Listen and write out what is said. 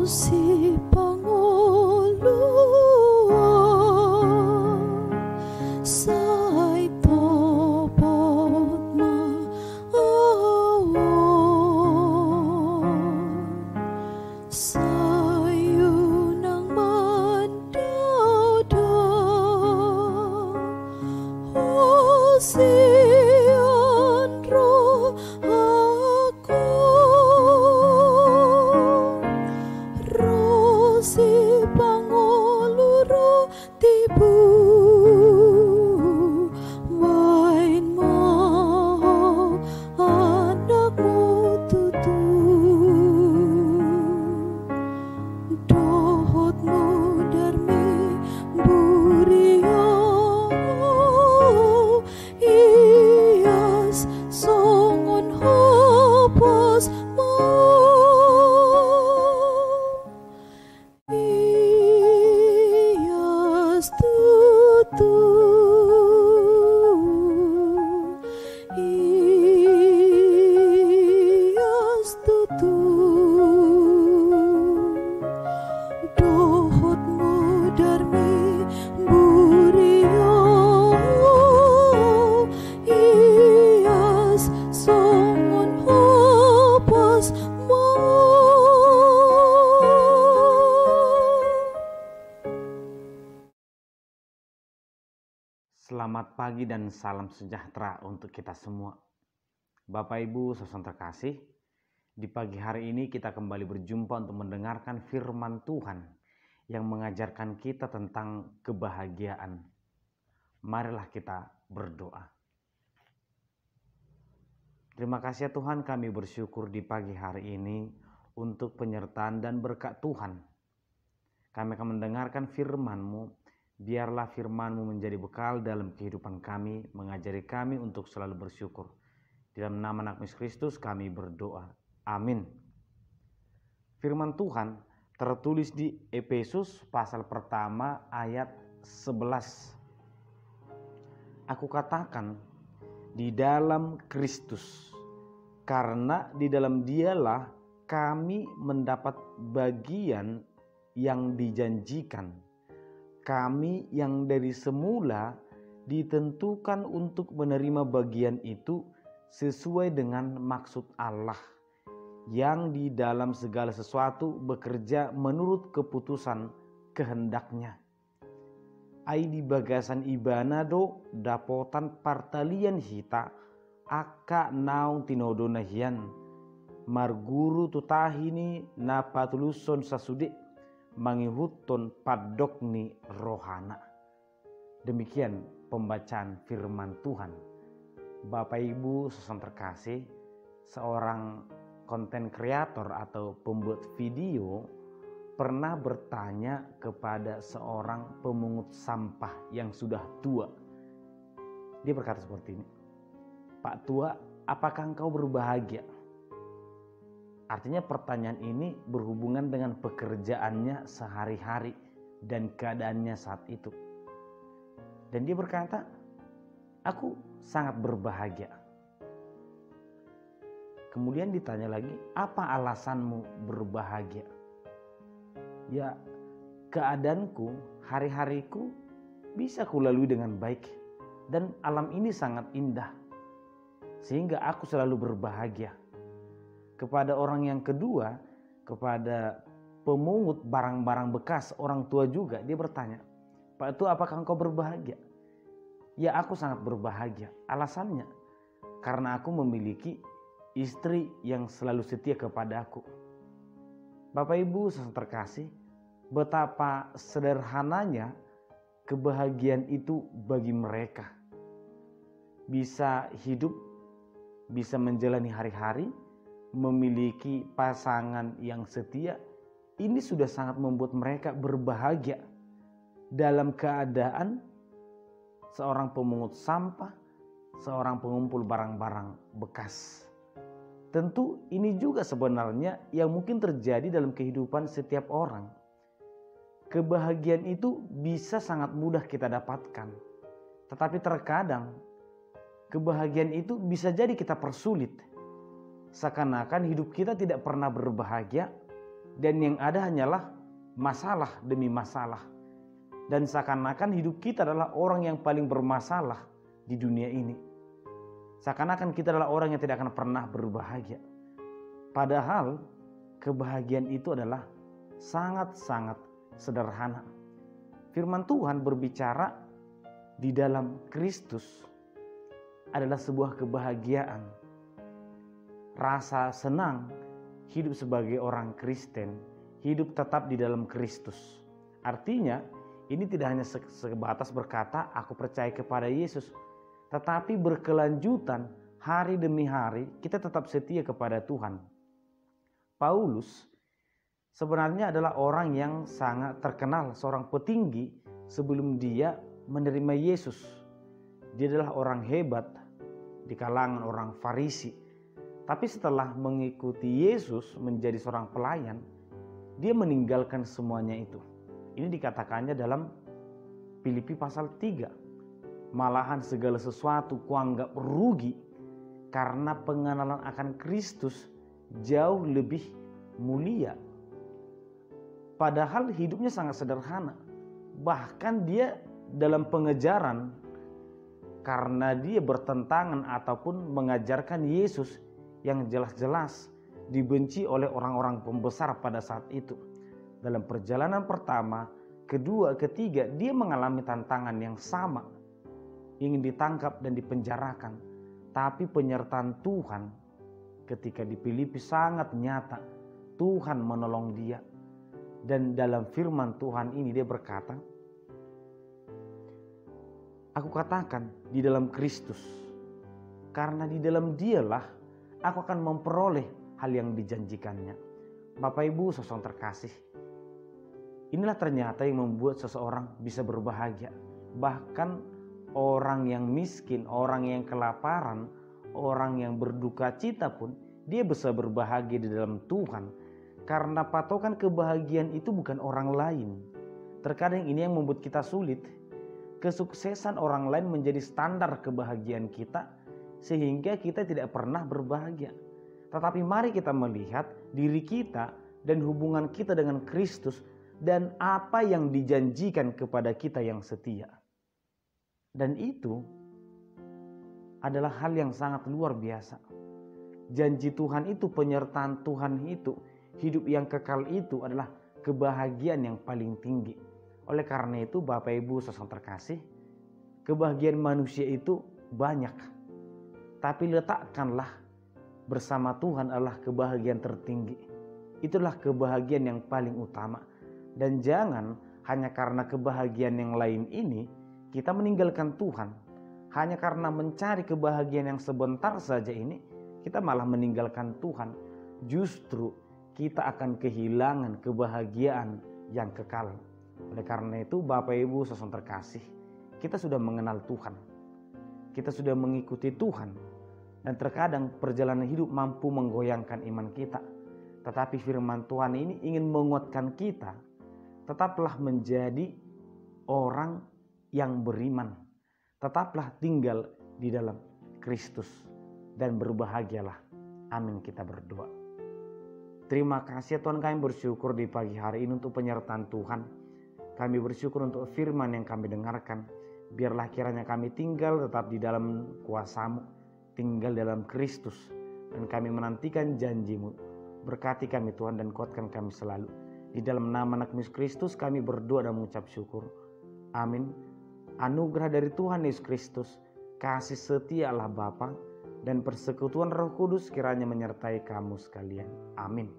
si Pangulo say topot maawon sayo nang mandadaw sian roh ako roh si Pangulo roh tibu main mau anakmu tutu dohotmu darmi burio ias songon hopos ias tutu ias tutu dohotmu darmi burio ias songon hopos Selamat pagi dan salam sejahtera untuk kita semua. Bapak Ibu saudara terkasih, di pagi hari ini kita kembali berjumpa untuk mendengarkan firman Tuhan yang mengajarkan kita tentang kebahagiaan. Marilah kita berdoa. Terima kasih ya Tuhan, kami bersyukur di pagi hari ini untuk penyertaan dan berkat Tuhan. Kami akan mendengarkan firman-Mu. Biarlah firman-Mu menjadi bekal dalam kehidupan kami, mengajari kami untuk selalu bersyukur. Di dalam nama anak Yesus Kristus kami berdoa. Amin. Firman Tuhan tertulis di Efesus pasal pertama ayat 11. Aku katakan di dalam Kristus, karena di dalam Dialah kami mendapat bagian yang dijanjikan. Kami yang dari semula ditentukan untuk menerima bagian itu sesuai dengan maksud Allah yang di dalam segala sesuatu bekerja menurut keputusan kehendak-Nya. Ai di bagasan ibanado dapotan partalian hita aka naung tinodona hian marguru tutahini napatuluson sasude mangihutton padokni rohana. Demikian pembacaan firman Tuhan. Bapak Ibu saudara terkasih, seorang konten kreator atau pembuat video pernah bertanya kepada seorang pemungut sampah yang sudah tua. Dia berkata seperti ini, "Pak tua, apakah engkau berbahagia?" Artinya pertanyaan ini berhubungan dengan pekerjaannya sehari-hari dan keadaannya saat itu. Dan dia berkata, "Aku sangat berbahagia." Kemudian ditanya lagi, "Apa alasanmu berbahagia?" "Ya, keadaanku, hari-hariku bisa kulalui dengan baik. Dan alam ini sangat indah. Sehingga aku selalu berbahagia." Kepada orang yang kedua, kepada pemungut barang-barang bekas orang tua juga, dia bertanya, "Pak tua, apakah engkau berbahagia?" "Ya, aku sangat berbahagia." Alasannya, "Karena aku memiliki istri yang selalu setia kepada aku." Bapak Ibu saudara terkasih, betapa sederhananya kebahagiaan itu bagi mereka. Bisa hidup, bisa menjalani hari-hari, memiliki pasangan yang setia, ini sudah sangat membuat mereka berbahagia. Dalam keadaan seorang pemungut sampah, seorang pengumpul barang-barang bekas. Tentu ini juga sebenarnya yang mungkin terjadi dalam kehidupan setiap orang. Kebahagiaan itu bisa sangat mudah kita dapatkan. Tetapi terkadang kebahagiaan itu bisa jadi kita persulit. Seakan-akan hidup kita tidak pernah berbahagia dan yang ada hanyalah masalah demi masalah. Dan seakan-akan hidup kita adalah orang yang paling bermasalah di dunia ini. Seakan-akan kita adalah orang yang tidak akan pernah berbahagia. Padahal kebahagiaan itu adalah sangat-sangat sederhana. Firman Tuhan berbicara di dalam Kristus adalah sebuah kebahagiaan. Rasa senang hidup sebagai orang Kristen, hidup tetap di dalam Kristus. Artinya ini tidak hanya sebatas berkata aku percaya kepada Yesus, tetapi berkelanjutan hari demi hari kita tetap setia kepada Tuhan. Paulus sebenarnya adalah orang yang sangat terkenal, seorang petinggi sebelum dia menerima Yesus. Dia adalah orang hebat di kalangan orang Farisi. Tapi setelah mengikuti Yesus menjadi seorang pelayan, dia meninggalkan semuanya itu. Ini dikatakannya dalam Filipi pasal 3. Malahan segala sesuatu kuanggap rugi karena pengenalan akan Kristus jauh lebih mulia. Padahal hidupnya sangat sederhana. Bahkan dia dalam pengejaran karena dia bertentangan ataupun mengajarkan Yesus yang jelas-jelas dibenci oleh orang-orang pembesar pada saat itu. Dalam perjalanan pertama, kedua, ketiga, dia mengalami tantangan yang sama. Ingin ditangkap dan dipenjarakan. Tapi penyertaan Tuhan ketika di Filipi sangat nyata. Tuhan menolong dia. Dan dalam firman Tuhan ini dia berkata, aku katakan di dalam Kristus. Karena di dalam dialah aku akan memperoleh hal yang dijanjikannya. Bapak Ibu saudara terkasih, inilah ternyata yang membuat seseorang bisa berbahagia. Bahkan orang yang miskin, orang yang kelaparan, orang yang berduka cita pun dia bisa berbahagia di dalam Tuhan. Karena patokan kebahagiaan itu bukan orang lain. Terkadang ini yang membuat kita sulit. Kesuksesan orang lain menjadi standar kebahagiaan kita sehingga kita tidak pernah berbahagia. Tetapi mari kita melihat diri kita dan hubungan kita dengan Kristus dan apa yang dijanjikan kepada kita yang setia. Dan itu adalah hal yang sangat luar biasa. Janji Tuhan itu, penyertaan Tuhan itu, hidup yang kekal itu adalah kebahagiaan yang paling tinggi. Oleh karena itu Bapak Ibu saudara terkasih, kebahagiaan manusia itu banyak. Tapi letakkanlah bersama Tuhan adalah kebahagiaan tertinggi. Itulah kebahagiaan yang paling utama. Dan jangan hanya karena kebahagiaan yang lain ini kita meninggalkan Tuhan. Hanya karena mencari kebahagiaan yang sebentar saja ini kita malah meninggalkan Tuhan. Justru kita akan kehilangan kebahagiaan yang kekal. Oleh karena itu Bapak Ibu saudara terkasih, kita sudah mengenal Tuhan. Kita sudah mengikuti Tuhan. Dan terkadang perjalanan hidup mampu menggoyangkan iman kita. Tetapi firman Tuhan ini ingin menguatkan kita. Tetaplah menjadi orang yang beriman. Tetaplah tinggal di dalam Kristus. Dan berbahagialah. Amin, kita berdoa. Terima kasih Tuhan, kami bersyukur di pagi hari ini untuk penyertaan Tuhan. Kami bersyukur untuk firman yang kami dengarkan. Biarlah kiranya kami tinggal tetap di dalam kuasa-Mu, tinggal dalam Kristus. Dan kami menantikan janji-Mu. Berkati kami Tuhan dan kuatkan kami selalu. Di dalam nama anak Yesus Kristus kami berdoa dan mengucap syukur. Amin. Anugerah dari Tuhan Yesus Kristus, kasih setia Allah Bapa, dan persekutuan Roh Kudus kiranya menyertai kamu sekalian. Amin.